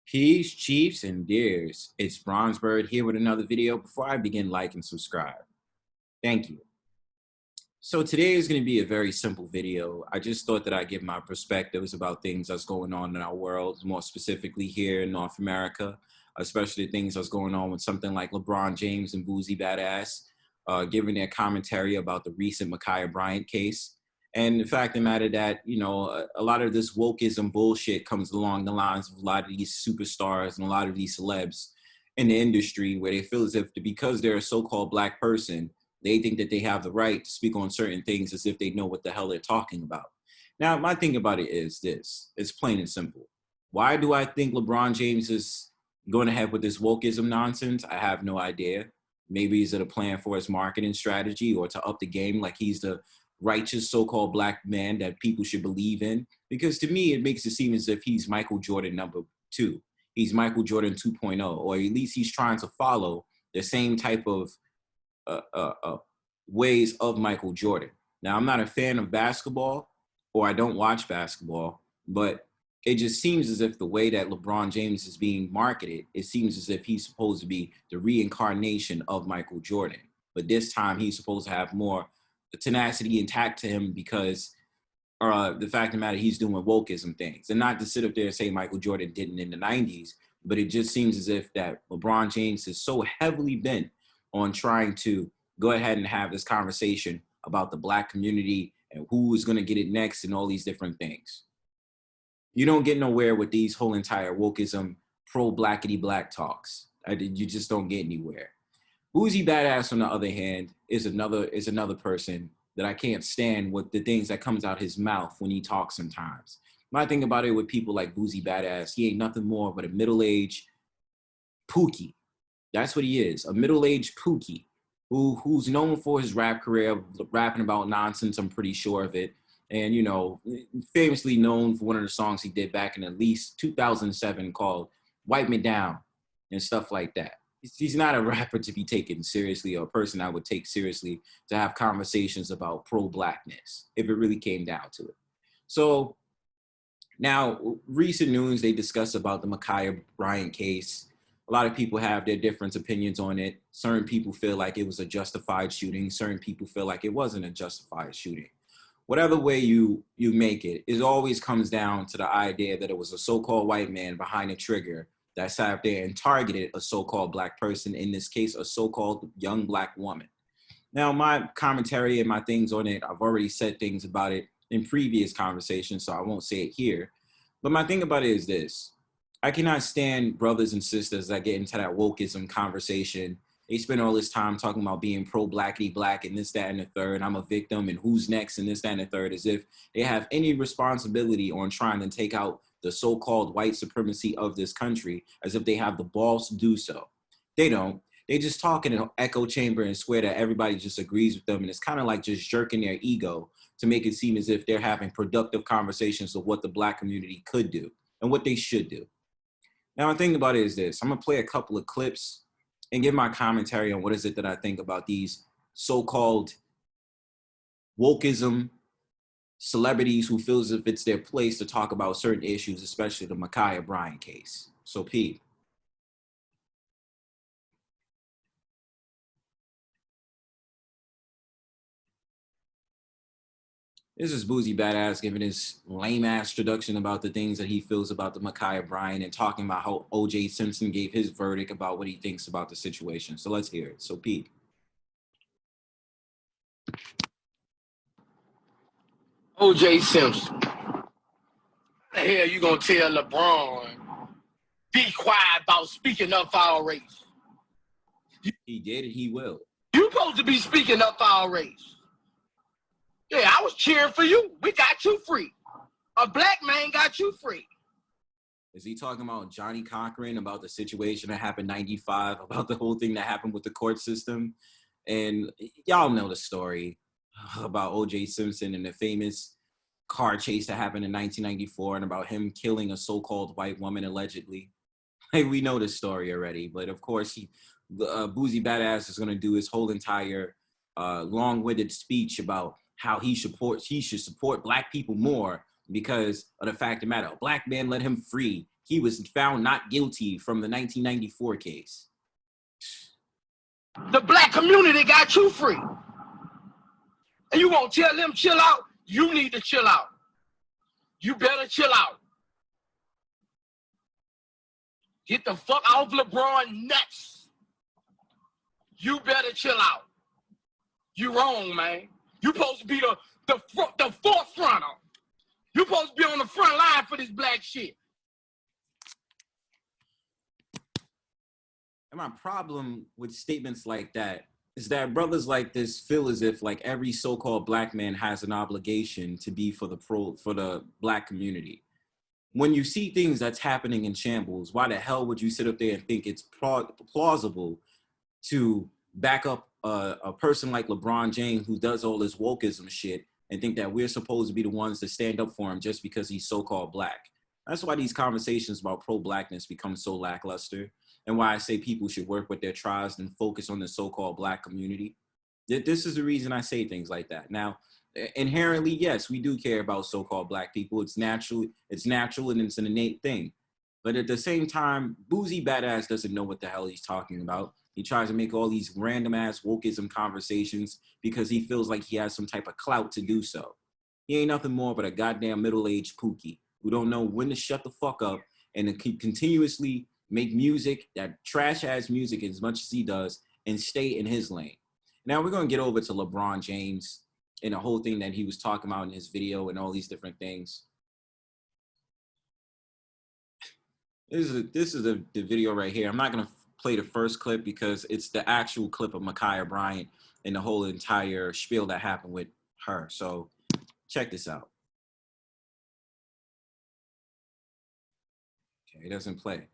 Peace, Chiefs, and Deers. It's Bronzebird here with another video. Before I begin, like and subscribe. Thank you. So today is going to be a very simple video. I just thought that I'd give my perspectives about things that's going on in our world, more specifically here in North America, especially things that's going on with something like LeBron James and Boosie Badass, giving their commentary about the recent Makhia Bryant case. And the fact of the matter that, a lot of this wokeism bullshit comes along the lines of a lot of these superstars and a lot of these celebs in the industry where they feel as if because they're a so-called black person, they think that they have the right to speak on certain things as if they know what the hell they're talking about. Now, my thing about it is this. It's plain and simple. Why do I think LeBron James is going ahead with this wokeism nonsense? I have no idea. Maybe is it a plan for his marketing strategy or to up the game like he's the righteous so-called black man that people should believe in? Because to me, it makes it seem as if he's Michael Jordan #2. He's Michael Jordan 2.0, or at least he's trying to follow the same type of ways of Michael Jordan. Now, I'm not a fan of basketball, or I don't watch basketball, but it just seems as if the way that LeBron James is being marketed, it seems as if he's supposed to be the reincarnation of Michael Jordan. But this time he's supposed to have more tenacity intact to him because the fact of the matter, he's doing wokeism things. And not to sit up there and say Michael Jordan didn't in the 90s, but it just seems as if that LeBron James is so heavily bent on trying to go ahead and have this conversation about the black community and who is going to get it next and all these different things. You don't get nowhere with these whole entire wokeism, pro-blackity black talks. You just don't get anywhere. Boosie Badass, on the other hand, is another person that I can't stand with the things that comes out his mouth when he talks sometimes. My thing about it with people like Boosie Badass, he ain't nothing more but a middle-aged pookie. That's what he is, a middle-aged pookie who's known for his rap career, rapping about nonsense, I'm pretty sure of it. And, famously known for one of the songs he did back in at least 2007 called Wipe Me Down and stuff like that. He's not a rapper to be taken seriously or a person I would take seriously to have conversations about pro-blackness, if it really came down to it. So now, recent news, they discuss about the Makhia Bryant case. A lot of people have their different opinions on it. Certain people feel like it was a justified shooting. Certain people feel like it wasn't a justified shooting. Whatever way you make it, it always comes down to the idea that it was a so-called white man behind the trigger that sat up there and targeted a so-called black person, in this case, a so-called young black woman. Now, my commentary and my things on it, I've already said things about it in previous conversations, so I won't say it here. But my thing about it is this. I cannot stand brothers and sisters that get into that wokeism conversation. They spend all this time talking about being pro-blackity black and this, that, and the third. I'm a victim and who's next and this, that, and the third, as if they have any responsibility on trying to take out the so-called white supremacy of this country, as if they have the balls to do so. They don't. They just talk in an echo chamber and swear that everybody just agrees with them. And it's kind of like just jerking their ego to make it seem as if they're having productive conversations of what the black community could do and what they should do. Now, the thing about it is this. I'm going to play a couple of clips and give my commentary on what is it that I think about these so-called wokeism celebrities who feel as if it's their place to talk about certain issues, especially the Makhia Bryant case. So, Pete. This is Boosie Badass giving his lame-ass introduction about the things that he feels about the Makhia Bryant and talking about how O.J. Simpson gave his verdict about what he thinks about the situation. So let's hear it. So, Pete. O.J. Simpson. The hell you gonna tell LeBron, be quiet about speaking up for our race? He did and he will. You supposed to be speaking up for our race. Yeah, I was cheering for you. We got you free. A black man got you free. Is he talking about Johnny Cochran, about the situation that happened in 95, about the whole thing that happened with the court system? And y'all know the story about O.J. Simpson and the famous car chase that happened in 1994 and about him killing a so-called white woman allegedly. Like, we know this story already, but of course, Boosie Badass is going to do his whole entire long-winded speech about how he should support black people more because of the fact of the matter. A black man, let him free. He was found not guilty from the 1994 case. The black community got you free. And you won't tell them chill out? You need to chill out. You better chill out. Get the fuck off LeBron nuts. You better chill out. You wrong, man. You supposed to be the forefronter. You supposed to be on the front line for this black shit. And my problem with statements like that is that brothers like this feel as if like every so-called black man has an obligation to be for the black community. When you see things that's happening in shambles, why the hell would you sit up there and think it's plausible to back up a person like LeBron James who does all this wokeism shit and think that we're supposed to be the ones to stand up for him just because he's so-called black? That's why these conversations about pro-blackness become so lackluster, and why I say people should work with their tribes and focus on the so-called black community. This is the reason I say things like that. Now, inherently, yes, we do care about so-called black people. It's natural, and it's an innate thing. But at the same time, Boosie Badass doesn't know what the hell he's talking about. He tries to make all these random ass wokeism conversations because he feels like he has some type of clout to do so. He ain't nothing more but a goddamn middle-aged pookie who don't know when to shut the fuck up and to continuously make music, that trash ass music as much as he does, and stay in his lane. Now we're gonna get over to LeBron James and the whole thing that he was talking about in his video and all these different things. This is the video right here. I'm not gonna play the first clip because it's the actual clip of Makhia Bryant and the whole entire spiel that happened with her. So check this out. Okay, it doesn't play.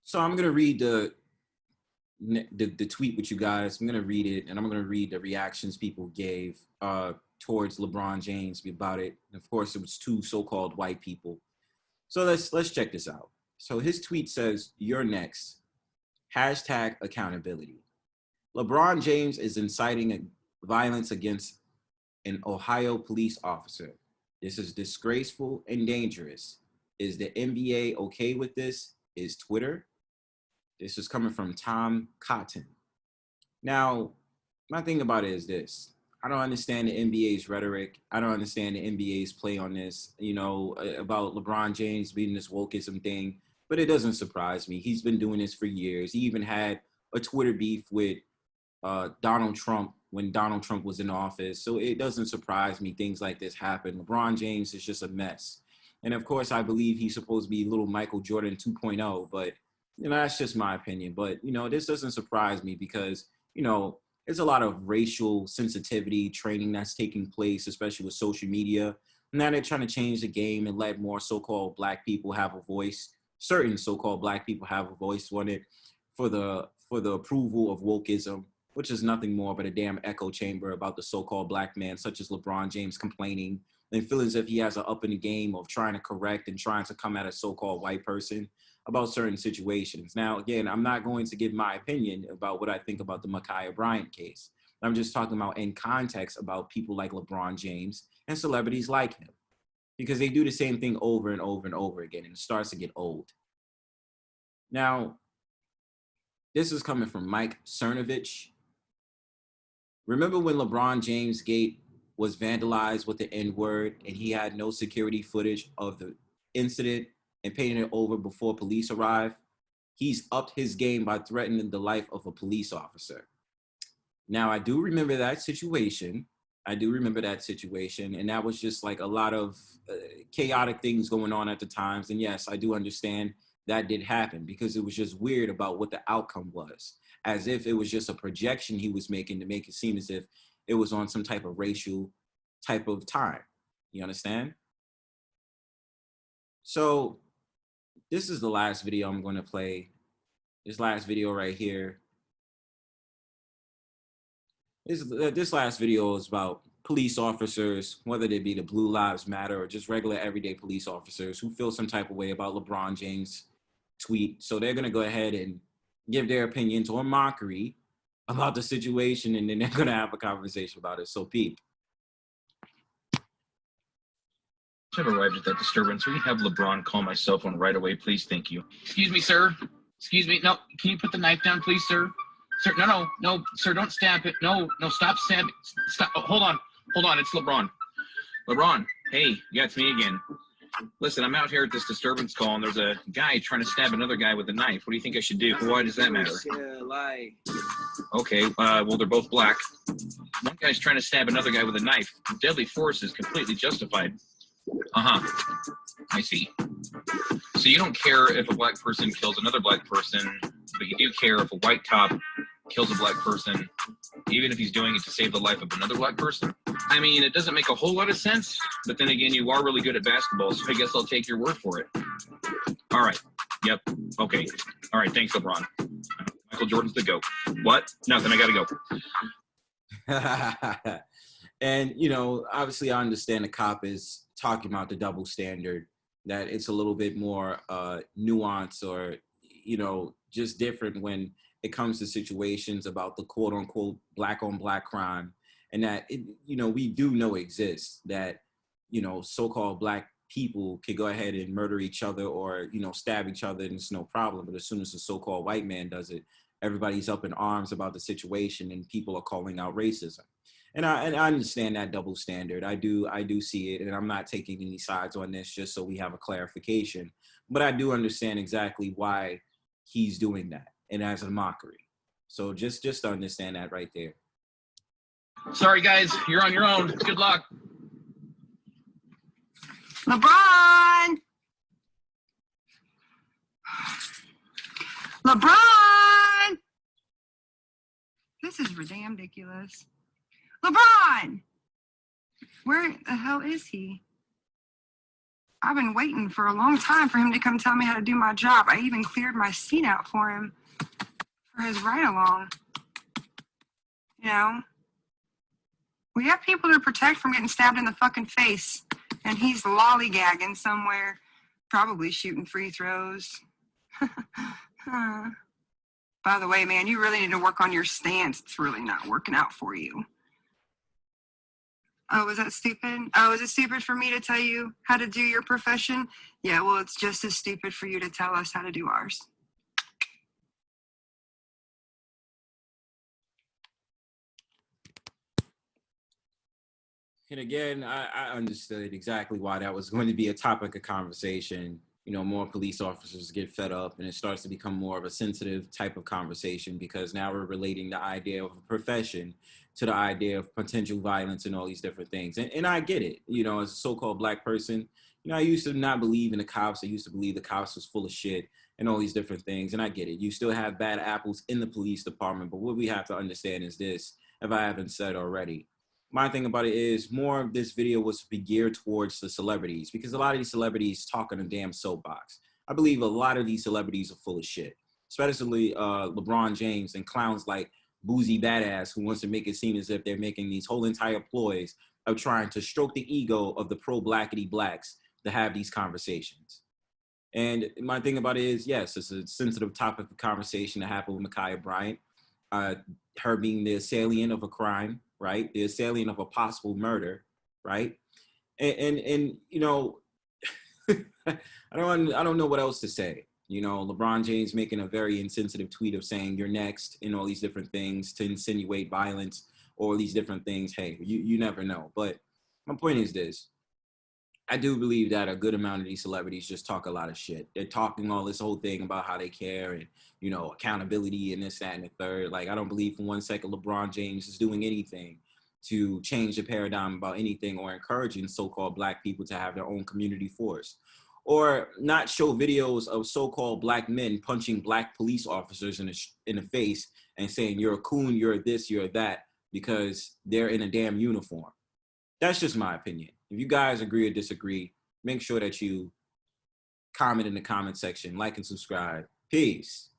So I'm gonna read the tweet with you guys. I'm gonna read it, and I'm gonna read the reactions people gave towards LeBron James about it. And of course, it was two so-called white people. So let's check this out. So his tweet says, "You're next. Hashtag accountability. LeBron James is inciting violence against an Ohio police officer. This is disgraceful and dangerous. Is the NBA okay with this? Is Twitter?" This is coming from Tom Cotton. Now, my thing about it is this. I don't understand the NBA's rhetoric. I don't understand the NBA's play on this, about LeBron James being this wokeism thing, but it doesn't surprise me. He's been doing this for years. He even had a Twitter beef with Donald Trump when Donald Trump was in office. So it doesn't surprise me things like this happen. LeBron James is just a mess. And of course, I believe he's supposed to be little Michael Jordan 2.0, but that's just my opinion. But, this doesn't surprise me because, there's a lot of racial sensitivity training that's taking place, especially with social media. Now they're trying to change the game and let more so-called black people have a voice. Certain so-called black people have a voice on it for the approval of wokeism, which is nothing more but a damn echo chamber about the so-called black man, such as LeBron James complaining and feeling as if he has an up in the game of trying to correct and trying to come at a so-called white person about certain situations. Now, again, I'm not going to give my opinion about what I think about the Makhia Bryant case. I'm just talking about in context about people like LeBron James and celebrities like him, because they do the same thing over and over and over again, and it starts to get old. Now, this is coming from Mike Cernovich. Remember when LeBron James Gate was vandalized with the N-word and he had no security footage of the incident and painted it over before police arrived? He's upped his game by threatening the life of a police officer. Now, I do remember that situation. And that was just like a lot of chaotic things going on at the times. And yes, I do understand that did happen because it was just weird about what the outcome was, as if it was just a projection he was making to make it seem as if it was on some type of racial type of time. You understand? So this is the last video I'm going to play. This last video right here. This last video is about police officers, whether they be the Blue Lives Matter or just regular everyday police officers who feel some type of way about LeBron James' tweet. So they're going to go ahead and give their opinions or mockery about the situation, and then they're going to have a conversation about it. So peep. I've arrived at that disturbance. We can have LeBron call my cell phone right away, please. Thank you. Excuse me, sir. Excuse me. No, can you put the knife down, please, sir? Sir, no, sir, don't stab it. No, stop stabbing. Stop. Oh, hold on. It's LeBron. LeBron, hey, yeah, it's me again. Listen, I'm out here at this disturbance call, and there's a guy trying to stab another guy with a knife. What do you think I should do? Why does that matter? Okay, well, they're both black. One guy's trying to stab another guy with a knife. Deadly force is completely justified. I see. So you don't care if a black person kills another black person, but you do care if a white cop kills a black person, even if he's doing it to save the life of another black person? I mean, it doesn't make a whole lot of sense, but then again, you are really good at basketball, so I guess I'll take your word for it. All right. Yep. Okay. All right. Thanks, LeBron. Michael Jordan's the GOAT. What? Nothing. I gotta go. And, you know, obviously I understand the cop is talking about the double standard, that it's a little bit more nuanced or, you know, just different when it comes to situations about the quote unquote black on black crime. And that, it, you know, we do know exists that, you know, so-called black people can go ahead and murder each other or, you know, stab each other and it's no problem. But as soon as the so-called white man does it, everybody's up in arms about the situation and people are calling out racism. And I understand that double standard. I do see it, and I'm not taking any sides on this just so we have a clarification. But I do understand exactly why he's doing that, and as a mockery. So just to understand that right there. Sorry, guys, you're on your own. Good luck. LeBron! LeBron! This is damn ridiculous. LeBron! Where the hell is he? I've been waiting for a long time for him to come tell me how to do my job. I even cleared my seat out for him for his ride-along. You know? We have people to protect from getting stabbed in the fucking face. And he's lollygagging somewhere, probably shooting free throws. By the way, man, you really need to work on your stance. It's really not working out for you. Oh, was that stupid? Oh, is it stupid for me to tell you how to do your profession? Yeah, well, it's just as stupid for you to tell us how to do ours. And again, I understood exactly why that was going to be a topic of conversation. You know, more police officers get fed up and it starts to become more of a sensitive type of conversation because now we're relating the idea of a profession to the idea of potential violence and all these different things. And I get it. You know, as a so-called black person, you know, I used to not believe in the cops. I used to believe the cops was full of shit and all these different things. And I get it. You still have bad apples in the police department. But what we have to understand is this, if I haven't said already. My thing about it is more of this video was to be geared towards the celebrities because a lot of these celebrities talk on a damn soapbox. I believe a lot of these celebrities are full of shit, especially LeBron James and clowns like Boosie Badass who wants to make it seem as if they're making these whole entire ploys of trying to stroke the ego of the pro-blackity blacks to have these conversations. And my thing about it is, yes, it's a sensitive topic of conversation that happened with Makhia Bryant, her being the assailant of a crime, right? The assailant of a possible murder, right? And you know, I don't know what else to say. You know, LeBron James making a very insensitive tweet of saying you're next and all these different things to insinuate violence or these different things. Hey, you never know. But my point is this. I do believe that a good amount of these celebrities just talk a lot of shit. They're talking all this whole thing about how they care and, you know, accountability and this, that, and the third. Like, I don't believe for one second LeBron James is doing anything to change the paradigm about anything or encouraging so-called black people to have their own community force. Or not show videos of so-called black men punching black police officers in the face and saying, you're a coon, you're this, you're that, because they're in a damn uniform. That's just my opinion. If you guys agree or disagree, make sure that you comment in the comment section, like and subscribe. Peace.